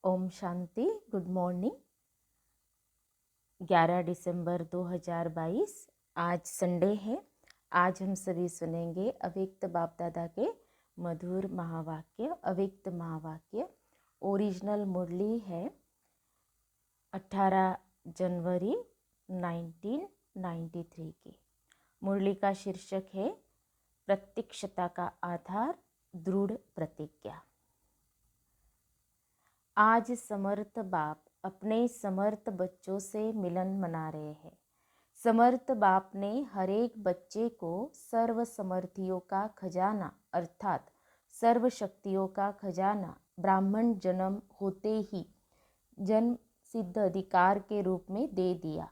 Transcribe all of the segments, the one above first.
Om Shanti. Good morning. 11 दिसंबर 2022 आज Sunday है। आज हम सभी सुनेंगे अव्यक्त बाप दादा के मधुर महावाक्य। अव्यक्त महावाक्य ओरिजिनल मुरली है 18 जनवरी 1993 की। मुरली का शीर्षक है प्रत्यक्षता का आधार, दृढ़ प्रतिज्ञा। आज समर्थ बाप अपने समर्थ बच्चों से मिलन मना रहे हैं। समर्थ बाप ने हर एक बच्चे को सर्व समर्थियों का खजाना अर्थात सर्व शक्तियों का खजाना ब्राह्मण जन्म होते ही जन्म सिद्ध अधिकार के रूप में दे दिया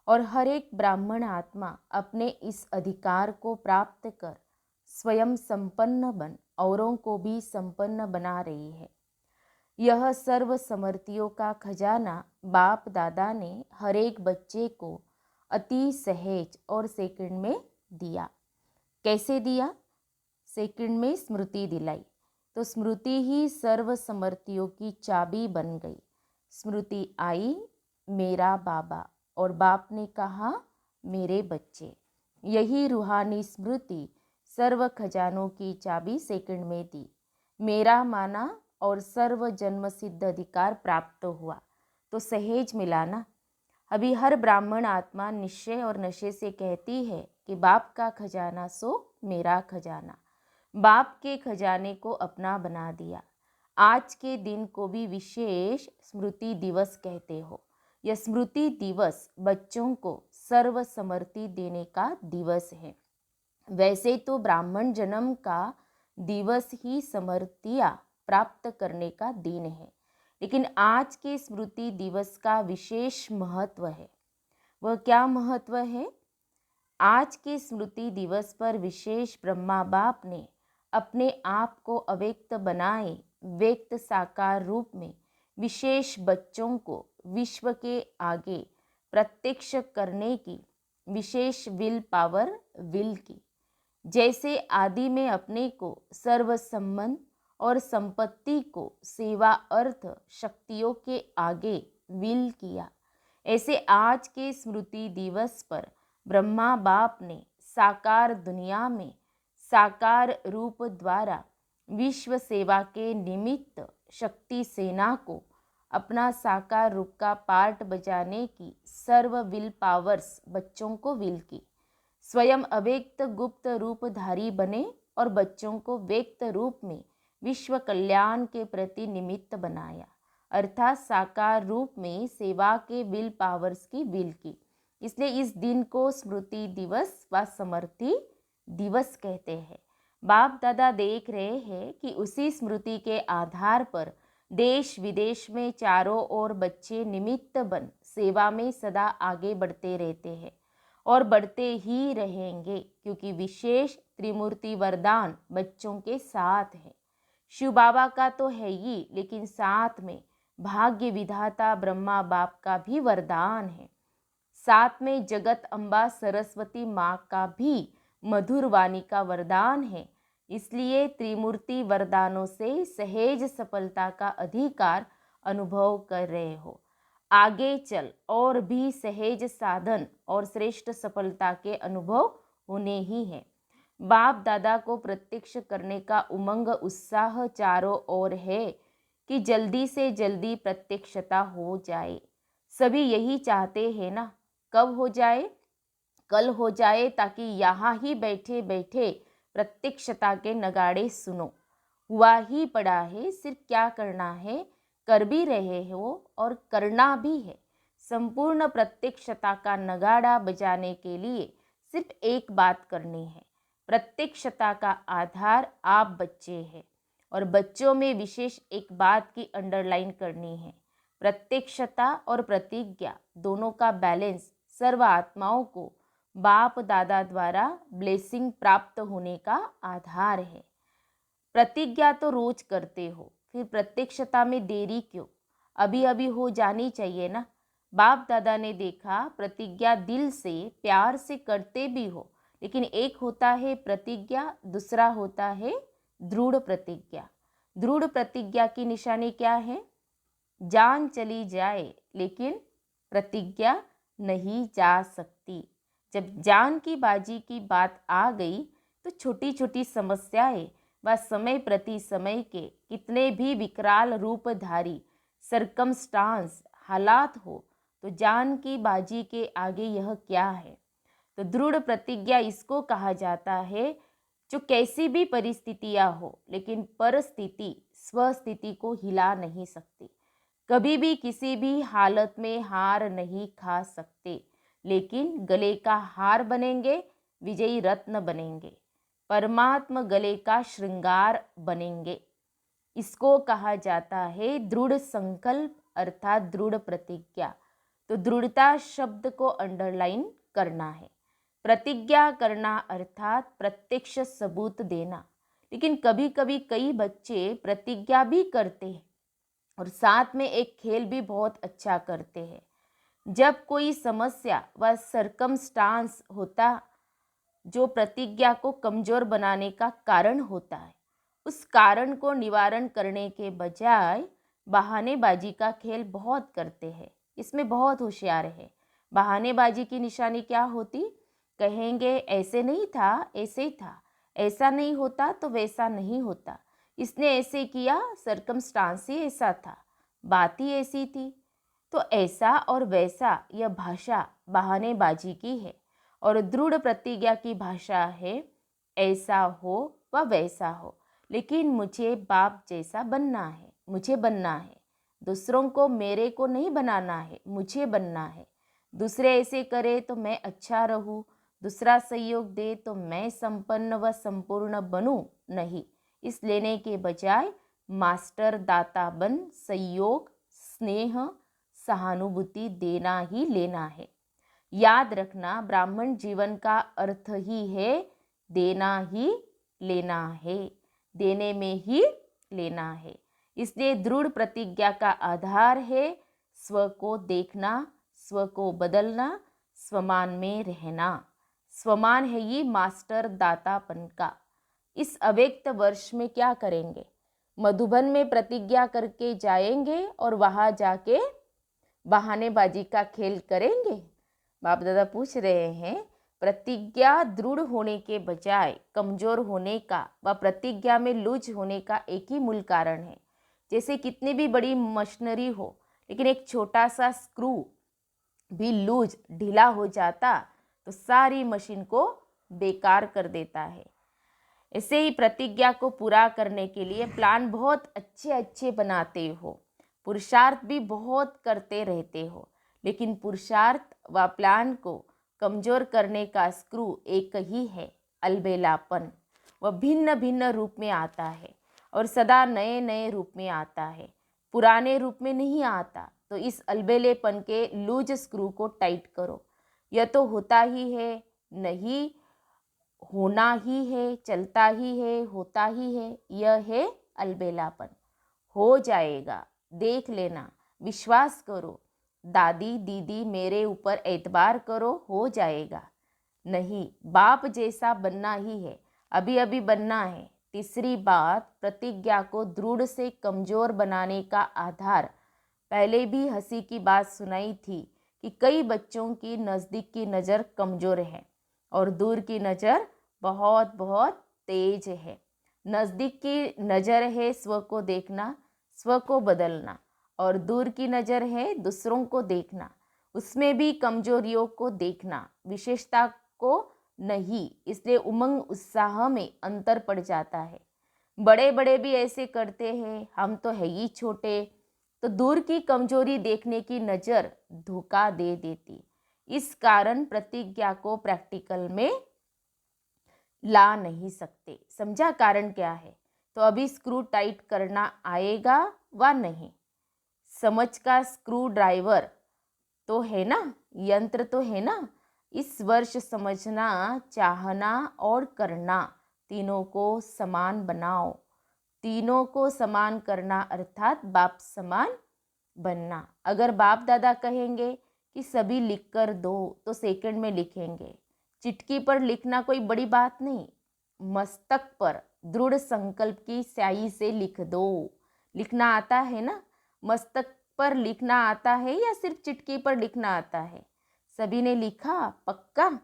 और हर एक ब्राह्मण आत्मा अपने इस अधिकार को प्राप्त कर स्वयं संपन्न बन औरों को भी संपन्न बना रही है। यह सर्व समर्थियों का खजाना बाप दादा ने हर एक बच्चे को अति सहज और सेकंड में दिया। कैसे दिया? सेकंड में स्मृति दिलाई, तो स्मृति ही सर्व समर्थियों की चाबी बन गई। स्मृति आई, मेरा बाबा, और बाप ने कहा मेरे बच्चे। यही रूहानी स्मृति सर्व खजानों की चाबी सेकंड में दी। मेरा माना और सर्व जन्म सिद्ध अधिकार प्राप्त हुआ तो सहेज मिला ना। अभी हर ब्राह्मण आत्मा निश्चय और नशे से कहती है कि बाप का खजाना सो मेरा खजाना। बाप के खजाने को अपना बना दिया। आज के दिन को भी विशेष स्मृति दिवस कहते हो। यह स्मृति दिवस बच्चों को सर्व समर्ति देने का दिवस है। वैसे तो ब्राह्मण जन्म का दिवस ही समर्थिया प्राप्त करने का दिन है, लेकिन आज के स्मृति दिवस का विशेष महत्व है। वह क्या महत्व है? आज के स्मृति दिवस पर विशेष ब्रह्मा बाप ने अपने आप को अव्यक्त बनाए व्यक्त साकार रूप में विशेष बच्चों को विश्व के आगे प्रत्यक्ष करने की विशेष विल पावर विल की। जैसे आदि में अपने को सर्व संबंध और संपत्ति को सेवा अर्थ शक्तियों के आगे विल किया, ऐसे आज के स्मृति दिवस पर ब्रह्मा बाप ने साकार दुनिया में साकार रूप द्वारा विश्व सेवा के निमित्त शक्ति सेना को अपना साकार रूप का पार्ट बजाने की सर्व विल पावर्स बच्चों को विल की। स्वयं अव्यक्त गुप्त रूपधारी बने और बच्चों को व्यक्त रूप में विश्व कल्याण के प्रति निमित्त बनाया, अर्थात साकार रूप में सेवा के विल पावर्स की विल की। इसलिए इस दिन को स्मृति दिवस व समर्ति दिवस कहते हैं। बाप दादा देख रहे हैं कि उसी स्मृति के आधार पर देश विदेश में चारों ओर बच्चे निमित्त बन सेवा में सदा आगे बढ़ते रहते हैं और बढ़ते ही रहेंगे, क्योंकि विशेष त्रिमूर्ति वरदान बच्चों के साथ है। शिव बाबा का तो है ही, लेकिन साथ में भाग्य विधाता ब्रह्मा बाप का भी वरदान है। साथ में जगत अम्बा सरस्वती माँ का भी मधुर वाणी का वरदान है। इसलिए त्रिमूर्ति वरदानों से सहज सफलता का अधिकार अनुभव कर रहे हो। आगे चल और भी सहज साधन और श्रेष्ठ सफलता के अनुभव होने ही हैं। बाप दादा को प्रत्यक्ष करने का उमंग उत्साह चारों ओर है कि जल्दी से जल्दी प्रत्यक्षता हो जाए। सभी यही चाहते हैं ना। कब हो जाए? कल हो जाए, ताकि यहाँ ही बैठे बैठे प्रत्यक्षता के नगाड़े सुनो। हुआ ही पड़ा है, सिर्फ क्या करना है, कर भी रहे हो और करना भी है। संपूर्ण प्रत्यक्षता का नगाड़ा बजाने के लिए सिर्फ एक बात करनी है। प्रत्यक्षता का आधार आप बच्चे हैं और बच्चों में विशेष एक बात की अंडरलाइन करनी है। प्रत्यक्षता और प्रतिज्ञा दोनों का बैलेंस सर्व आत्माओं को बाप दादा द्वारा ब्लेसिंग प्राप्त होने का आधार है। प्रतिज्ञा तो रोज करते हो, फिर प्रत्यक्षता में देरी क्यों? अभी अभी हो जानी चाहिए ना। बाप दादा ने देखा प्रतिज्ञा दिल से प्यार से करते भी हो, लेकिन एक होता है प्रतिज्ञा, दूसरा होता है दृढ़ प्रतिज्ञा। दृढ़ प्रतिज्ञा की निशानी क्या है? जान चली जाए लेकिन प्रतिज्ञा नहीं जा सकती। जब जान की बाजी की बात आ गई तो छोटी छोटी समस्याएं व समय प्रति समय के कितने भी विकराल रूपधारी सरकमस्टांस हालात हो, तो जान की बाजी के आगे यह क्या है। तो दृढ़ प्रतिज्ञा इसको कहा जाता है जो कैसी भी परिस्थितियां हो लेकिन परिस्थिति स्वस्थिति को हिला नहीं सकती। कभी भी किसी भी हालत में हार नहीं खा सकते, लेकिन गले का हार बनेंगे, विजयी रत्न बनेंगे, परमात्मा गले का श्रृंगार बनेंगे। इसको कहा जाता है दृढ़ संकल्प अर्थात दृढ़ प्रतिज्ञा। तो दृढ़ता शब्द को अंडरलाइन करना है। प्रतिज्ञा करना अर्थात प्रत्यक्ष सबूत देना। लेकिन कभी कभी कई बच्चे प्रतिज्ञा भी करते हैं और साथ में एक खेल भी बहुत अच्छा करते हैं। जब कोई समस्या व सरकमस्टांस होता जो प्रतिज्ञा को कमजोर बनाने का कारण होता है, उस कारण को निवारण करने के बजाय बहानेबाजी का खेल बहुत करते हैं। इसमें बहुत होशियार है। बहानेबाजी की निशानी क्या होती, कहेंगे ऐसे नहीं था, ऐसे ही था, ऐसा नहीं होता तो वैसा नहीं होता, इसने ऐसे किया, सरकमस्टांस ही ऐसा था, बात ही ऐसी थी। तो ऐसा और वैसा यह भाषा बहानेबाजी की है और दृढ़ प्रतिज्ञा की भाषा है ऐसा हो व वैसा हो, लेकिन मुझे बाप जैसा बनना है, मुझे बनना है। दूसरों को मेरे को नहीं बनाना है, मुझे बनना है। दूसरे ऐसे करे तो मैं अच्छा रहूं, दूसरा सहयोग दे तो मैं संपन्न व संपूर्ण बनूं, नहीं। इस लेने के बजाय मास्टर दाता बन सहयोग स्नेह सहानुभूति देना ही लेना है। याद रखना, ब्राह्मण जीवन का अर्थ ही है देना ही लेना है, देने में ही लेना है। इसलिए दृढ़ प्रतिज्ञा का आधार है स्व को देखना, स्व को बदलना, स्वमान में रहना। स्वमान है ये मास्टर दातापन का। इस अव्यक्त वर्ष में क्या करेंगे, मधुबन में प्रतिज्ञा करके जाएंगे और वहां जाके बहानेबाजी का खेल करेंगे। बाप दादा पूछ रहे हैं, प्रतिज्ञा दृढ़ होने के बजाय कमजोर होने का व प्रतिज्ञा में लूज होने का एक ही मूल कारण है। जैसे कितनी भी बड़ी मशीनरी हो, लेकिन एक छोटा सा स्क्रू भी लूज ढीला हो जाता तो सारी मशीन को बेकार कर देता है। ऐसे ही प्रतिज्ञा को पूरा करने के लिए प्लान बहुत अच्छे अच्छे बनाते हो, पुरुषार्थ भी बहुत करते रहते हो, लेकिन पुरुषार्थ व प्लान को कमजोर करने का स्क्रू एक ही है, अलबेलापन। वह भिन्न भिन्न रूप में आता है और सदा नए नए रूप में आता है, पुराने रूप में नहीं आता। तो इस अलबेलेपन के लूज स्क्रू को टाइट करो। यह तो होता ही है, नहीं होना ही है, चलता ही है, होता ही है, यह है अलबेलापन। हो जाएगा, देख लेना, विश्वास करो, दादी दीदी मेरे ऊपर एतबार करो, हो जाएगा। नहीं, बाप जैसा बनना ही है, अभी अभी बनना है। तीसरी बात, प्रतिज्ञा को दृढ़ से कमजोर बनाने का आधार, पहले भी हंसी की बात सुनाई थी कि कई बच्चों की नज़दीक की नज़र कमज़ोर है और दूर की नज़र बहुत बहुत तेज है। नज़दीक की नज़र है स्व को देखना, स्व को बदलना, और दूर की नज़र है दूसरों को देखना, उसमें भी कमजोरियों को देखना, विशेषता को नहीं। इसलिए उमंग उत्साह में अंतर पड़ जाता है। बड़े बड़े भी ऐसे करते हैं, हम तो है ही छोटे, तो दूर की कमजोरी देखने की नज़र धोखा दे देती। इस कारण प्रतिज्ञा को प्रैक्टिकल में ला नहीं सकते। समझा कारण क्या है? तो अभी स्क्रू टाइट करना आएगा व नहीं? समझ का स्क्रू ड्राइवर तो है ना, यंत्र तो है ना। इस वर्ष समझना, चाहना और करना, तीनों को समान बनाओ। तीनों को समान करना अर्थात बाप समान बनना। अगर बाप दादा कहेंगे कि सभी लिख कर दो तो सेकंड में लिखेंगे। चिटकी पर लिखना कोई बड़ी बात नहीं, मस्तक पर दृढ़ संकल्प की स्याही से लिख दो। लिखना आता है ना, मस्तक पर लिखना आता है या सिर्फ चिटकी पर लिखना आता है? सभी ने लिखा? पक्का?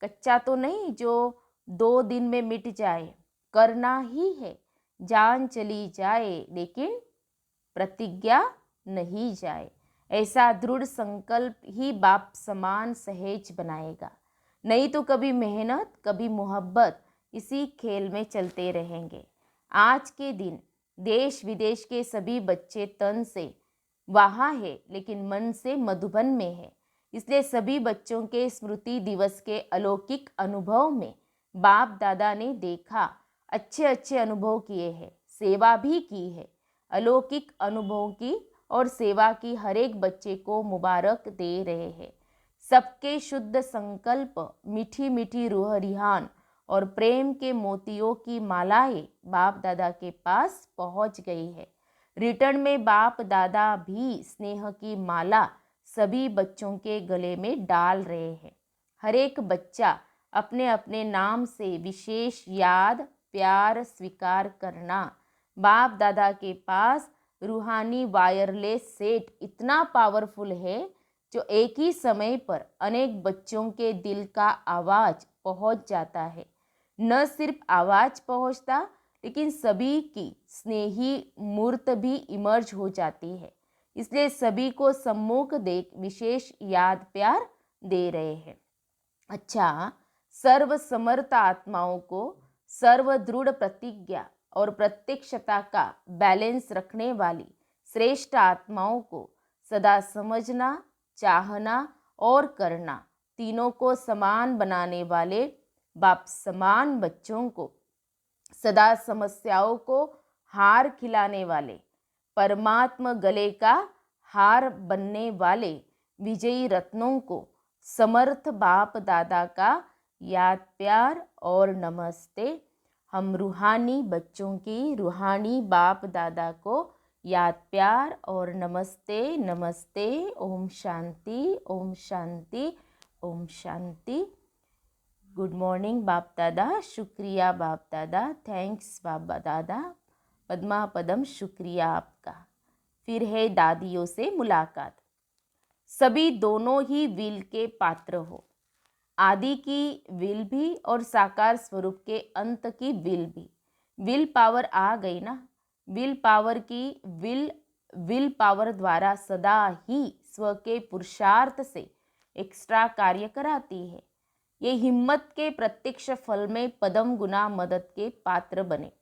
कच्चा तो नहीं जो 2 दिन में मिट जाए। करना ही है, जान चली जाए लेकिन प्रतिज्ञा नहीं जाए। ऐसा दृढ़ संकल्प ही बाप समान सहेज बनाएगा। नहीं तो कभी मेहनत कभी मोहब्बत इसी खेल में चलते रहेंगे। आज के दिन देश विदेश के सभी बच्चे तन से वहाँ है लेकिन मन से मधुबन में है। इसलिए सभी बच्चों के स्मृति दिवस के अलौकिक अनुभव में बाप दादा ने देखा, अच्छे अच्छे अनुभव किए हैं, सेवा भी की है। अलौकिक अनुभव की और सेवा की हर एक बच्चे को मुबारक दे रहे हैं। सबके शुद्ध संकल्प, मीठी मीठी रूह रिहान और प्रेम के मोतियों की मालाएं बाप दादा के पास पहुंच गई है। रिटर्न में बाप दादा भी स्नेह की माला सभी बच्चों के गले में डाल रहे हैं। हर एक बच्चा अपने अपने नाम से विशेष याद प्यार स्वीकार करना। बाप दादा के पास रूहानी वायरलेस सेट इतना पावरफुल है जो एक ही समय पर अनेक बच्चों के दिल का आवाज पहुंच जाता है। न सिर्फ आवाज पहुंचता लेकिन सभी की स्नेही मूर्त भी इमर्ज हो जाती है। इसलिए सभी को सम्मुख देख विशेष याद प्यार दे रहे हैं। अच्छा, सर्व समर्थ आत्माओं को सर्व दृढ़ प्रतिज्ञा और प्रत्यक्षता का बैलेंस रखने वाली श्रेष्ठ आत्माओं को सदा समझना, चाहना और करना, तीनों को समान बनाने वाले बाप समान बच्चों को सदा समस्याओं को हार खिलाने वाले परमात्मा गले का हार बनने वाले विजयी रत्नों को समर्थ बाप दादा का याद प्यार और नमस्ते। हम रूहानी बच्चों की रूहानी बाप दादा को याद प्यार और नमस्ते नमस्ते। ओम शांति ओम शांति ओम शांति। गुड मॉर्निंग बाप दादा, शुक्रिया बाप दादा, थैंक्स बाप दादा, पद्मा पदम शुक्रिया आपका। फिर है दादियों से मुलाकात। सभी दोनों ही विल के पात्र हो, आदि की विल भी और साकार स्वरूप के अंत की विल भी। विल पावर आ गई ना। विल पावर की विल पावर द्वारा सदा ही स्व के पुरुषार्थ से एक्स्ट्रा कार्य कराती है। ये हिम्मत के प्रत्यक्ष फल में पदम गुना मदद के पात्र बने।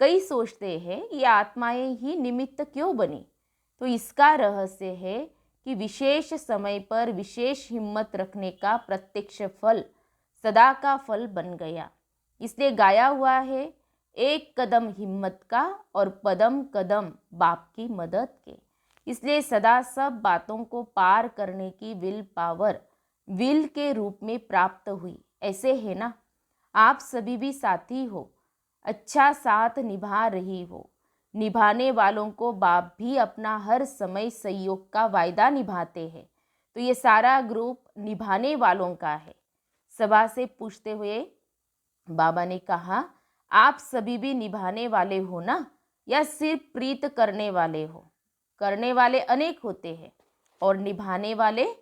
कई सोचते हैं ये आत्माएं ही निमित्त क्यों बनी, तो इसका रहस्य है कि विशेष समय पर विशेष हिम्मत रखने का प्रत्यक्ष फल सदा का फल बन गया। इसलिए गाया हुआ है, एक कदम हिम्मत का और पदम कदम बाप की मदद के। इसलिए सदा सब बातों को पार करने की विल पावर विल के रूप में प्राप्त हुई। ऐसे है ना, आप सभी भी साथी हो, अच्छा साथ निभा रही हो। निभाने वालों को बाप भी अपना हर समय सहयोग का वायदा निभाते हैं। तो ये सारा ग्रुप निभाने वालों का है। सभा से पूछते हुए बाबा ने कहा, आप सभी भी निभाने वाले हो ना, या सिर्फ प्रीत करने वाले हो? करने वाले अनेक होते हैं और निभाने वाले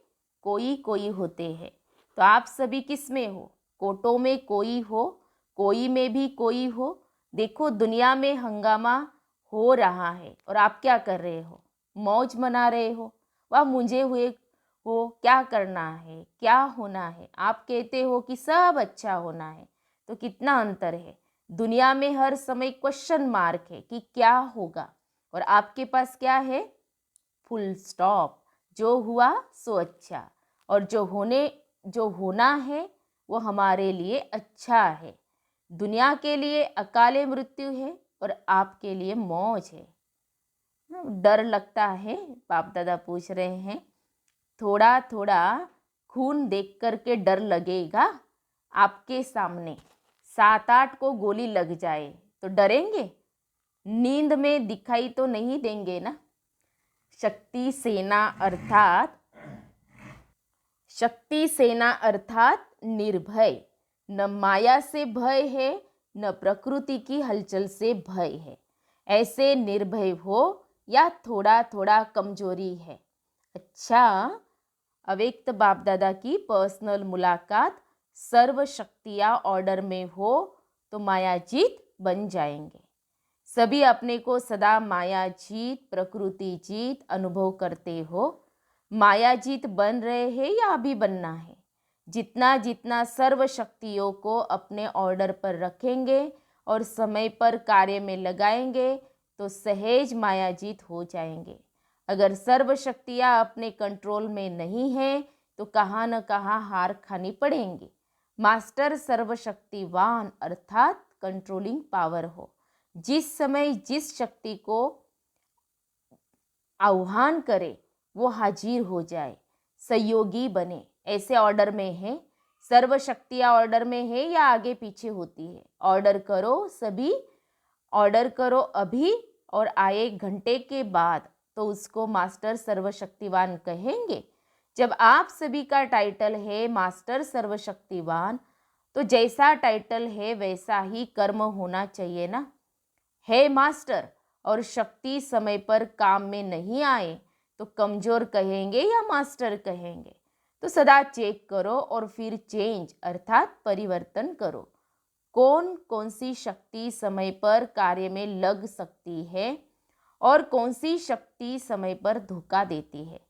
कोई कोई होते हैं। तो आप सभी किस में हो? कोटों में कोई हो, कोई में भी कोई हो। देखो दुनिया में हंगामा हो रहा है और आप क्या कर रहे हो? मौज मना रहे हो। वह मुझे हुए हो, क्या करना है, क्या होना है। आप कहते हो कि सब अच्छा होना है। तो कितना अंतर है। दुनिया में हर समय क्वेश्चन मार्क है कि क्या होगा, और आपके पास क्या है? Full stop. जो हुआ सो अच्छा, और जो होना है वो हमारे लिए अच्छा है। दुनिया के लिए अकाले मृत्यु है और आपके लिए मौज है। डर लगता है? बाप दादा पूछ रहे हैं। थोड़ा थोड़ा खून देख कर के डर लगेगा। आपके सामने 7-8 को गोली लग जाए तो डरेंगे? नींद में दिखाई तो नहीं देंगे ना। शक्ति सेना अर्थात निर्भय। न माया से भय है, न प्रकृति की हलचल से भय है। ऐसे निर्भय हो या थोड़ा थोड़ा कमजोरी है। अच्छा, अव्यक्त बाप दादा की पर्सनल मुलाकात सर्व शक्तियाँ ऑर्डर में हो तो मायाजीत बन जाएंगे। सभी अपने को सदा मायाजीत, प्रकृति जीत अनुभव करते हो। मायाजीत बन रहे हैं या अभी बनना है? जितना जितना सर्व शक्तियों को अपने ऑर्डर पर रखेंगे और समय पर कार्य में लगाएंगे तो सहज मायाजीत हो जाएंगे। अगर सर्व शक्तियाँ अपने कंट्रोल में नहीं है तो कहाँ न कहाँ हार खानी पड़ेंगी। मास्टर सर्वशक्तिवान अर्थात कंट्रोलिंग पावर हो। जिस समय जिस शक्ति को आह्वान करे वो हाजिर हो जाए, सहयोगी बने, ऐसे ऑर्डर में है। सर्व शक्तियाँ ऑर्डर में है या आगे पीछे होती है? ऑर्डर करो सभी, ऑर्डर करो अभी और आए 1 घंटे के बाद तो उसको मास्टर सर्वशक्तिवान कहेंगे। जब आप सभी का टाइटल है मास्टर सर्वशक्तिवान तो जैसा टाइटल है वैसा ही कर्म होना चाहिए ना। है मास्टर और शक्ति समय पर काम में नहीं आए तो कमजोर कहेंगे या मास्टर कहेंगे? तो सदा चेक करो और फिर चेंज अर्थात परिवर्तन करो। कौन कौन सी शक्ति समय पर कार्य में लग सकती है और कौन सी शक्ति समय पर धोखा देती है।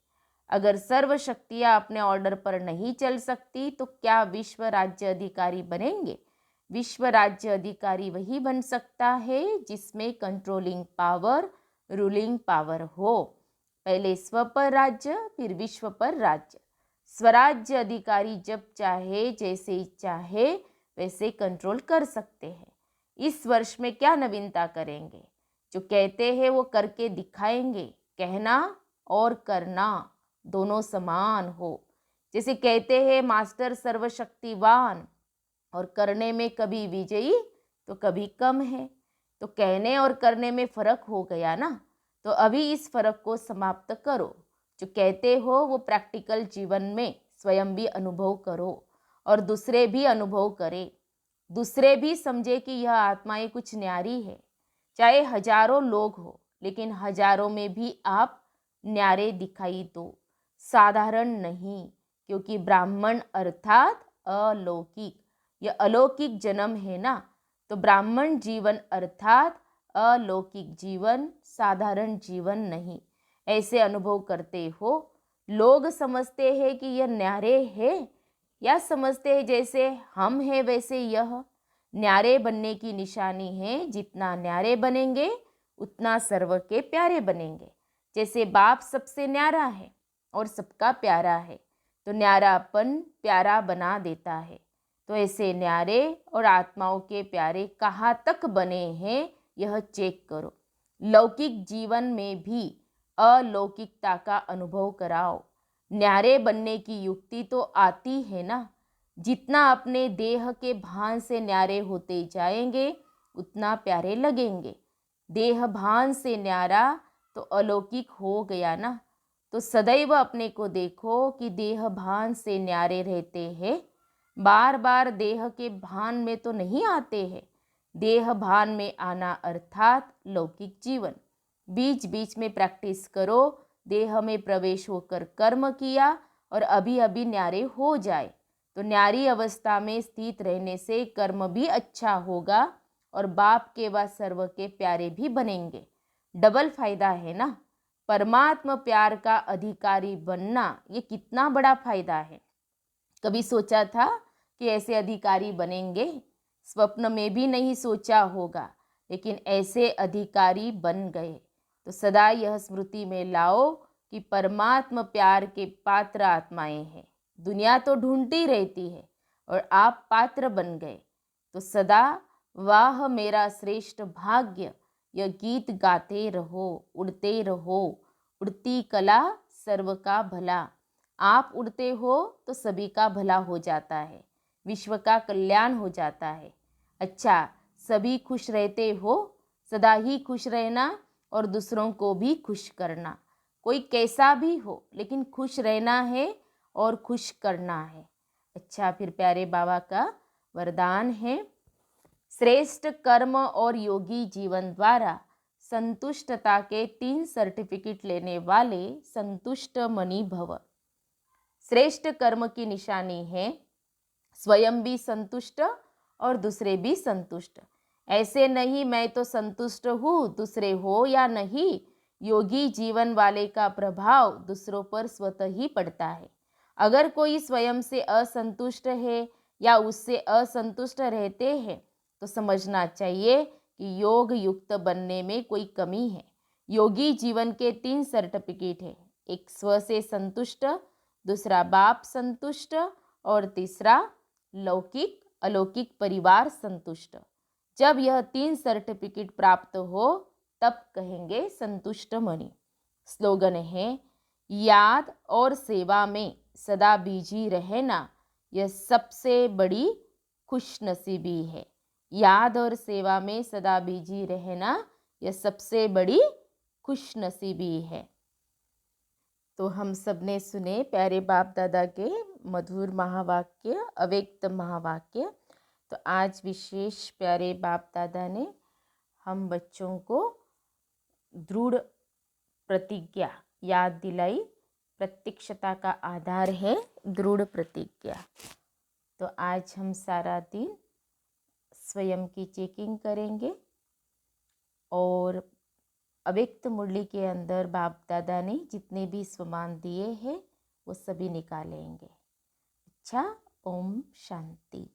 अगर सर्व शक्तियाँ अपने ऑर्डर पर नहीं चल सकती तो क्या विश्व राज्य अधिकारी बनेंगे? विश्व राज्य अधिकारी वही बन सकता है जिसमें कंट्रोलिंग पावर, रूलिंग पावर हो। पहले स्व पर राज्य, फिर विश्व पर राज्य। स्वराज्य अधिकारी जब चाहे जैसे चाहे वैसे कंट्रोल कर सकते हैं। इस वर्ष में क्या नवीनता करेंगे? जो कहते हैं वो करके दिखाएंगे। कहना और करना दोनों समान हो। जैसे कहते हैं मास्टर सर्वशक्तिवान और करने में कभी विजयी तो कभी कम है, तो कहने और करने में फर्क हो गया ना। तो अभी इस फर्क को समाप्त करो। जो कहते हो वो प्रैक्टिकल जीवन में स्वयं भी अनुभव करो और दूसरे भी अनुभव करें। दूसरे भी समझे कि यह आत्माएं कुछ न्यारी है। चाहे हजारों लोग हो लेकिन हजारों में भी आप न्यारे दिखाई दो, साधारण नहीं। क्योंकि ब्राह्मण अर्थात अलौकिक, यह अलौकिक जन्म है ना। तो ब्राह्मण जीवन अर्थात अलौकिक जीवन, साधारण जीवन नहीं। ऐसे अनुभव करते हो। लोग समझते हैं कि यह न्यारे है या समझते हैं जैसे हम हैं वैसे यह? न्यारे बनने की निशानी है, जितना न्यारे बनेंगे उतना सर्व के प्यारे बनेंगे। जैसे बाप सबसे न्यारा है और सबका प्यारा है तो न्यारापन प्यारा बना देता है। तो ऐसे न्यारे और आत्माओं के प्यारे कहाँ तक बने हैं यह चेक करो। लौकिक जीवन में भी अलौकिकता का अनुभव कराओ। न्यारे बनने की युक्ति तो आती है ना। जितना अपने देह के भान से न्यारे होते जाएंगे उतना प्यारे लगेंगे। देह भान से न्यारा तो अलौकिक हो गया ना। तो सदैव अपने को देखो कि देह भान से न्यारे रहते हैं। बार बार देह के भान में तो नहीं आते हैं। देह भान में आना अर्थात लौकिक जीवन। बीच बीच में प्रैक्टिस करो। देह में प्रवेश होकर कर्म किया और अभी अभी न्यारे हो जाए तो न्यारी अवस्था में स्थित रहने से कर्म भी अच्छा होगा और बाप के व सर्व के प्यारे भी बनेंगे। डबल फायदा है ना। परमात्मा प्यार का अधिकारी बनना ये कितना बड़ा फायदा है। कभी सोचा था कि ऐसे अधिकारी बनेंगे? स्वप्न में भी नहीं सोचा होगा, लेकिन ऐसे अधिकारी बन गए। तो सदा यह स्मृति में लाओ कि परमात्मा प्यार के पात्र आत्माएं हैं। दुनिया तो ढूंढती रहती है और आप पात्र बन गए। तो सदा वाह मेरा श्रेष्ठ भाग्य, यह गीत गाते रहो, उड़ते रहो। उड़ती कला सर्व का भला। आप उड़ते हो तो सभी का भला हो जाता है, विश्व का कल्याण हो जाता है। अच्छा, सभी खुश रहते हो, सदा ही खुश रहना और दूसरों को भी खुश करना। कोई कैसा भी हो लेकिन खुश रहना है और खुश करना है। अच्छा, फिर प्यारे बाबा का वरदान है, श्रेष्ठ कर्म और योगी जीवन द्वारा संतुष्टता के 3 सर्टिफिकेट लेने वाले संतुष्ट मणि भव। श्रेष्ठ कर्म की निशानी है स्वयं भी संतुष्ट और दूसरे भी संतुष्ट। ऐसे नहीं मैं तो संतुष्ट हूँ, दूसरे हो या नहीं। योगी जीवन वाले का प्रभाव दूसरों पर स्वतः ही पड़ता है। अगर कोई स्वयं से असंतुष्ट है या उससे असंतुष्ट रहते हैं तो समझना चाहिए कि योग युक्त बनने में कोई कमी है। योगी जीवन के 3 सर्टिफिकेट है, एक स्व से संतुष्ट, दूसरा बाप संतुष्ट और तीसरा लौकिक अलौकिक परिवार संतुष्ट। जब यह 3 सर्टिफिकेट प्राप्त हो तब कहेंगे संतुष्ट मणि। स्लोगन है, याद और सेवा में सदा बिजी रहना यह सबसे बड़ी खुशनसीबी है। याद और सेवा में सदा बिजी रहना यह सबसे बड़ी खुशनसीबी है। तो हम सब ने सुने प्यारे बाप दादा के मधुर महावाक्य, अव्यक्त महावाक्य। तो आज विशेष प्यारे बाप दादा ने हम बच्चों को दृढ़ प्रतिज्ञा याद दिलाई। प्रत्यक्षता का आधार है दृढ़ प्रतिज्ञा। तो आज हम सारा दिन स्वयं की चेकिंग करेंगे और अव्यक्त मुरली के अंदर बाप दादा ने जितने भी स्वमान दिए हैं वो सभी निकालेंगे। अच्छा, ओम शांति।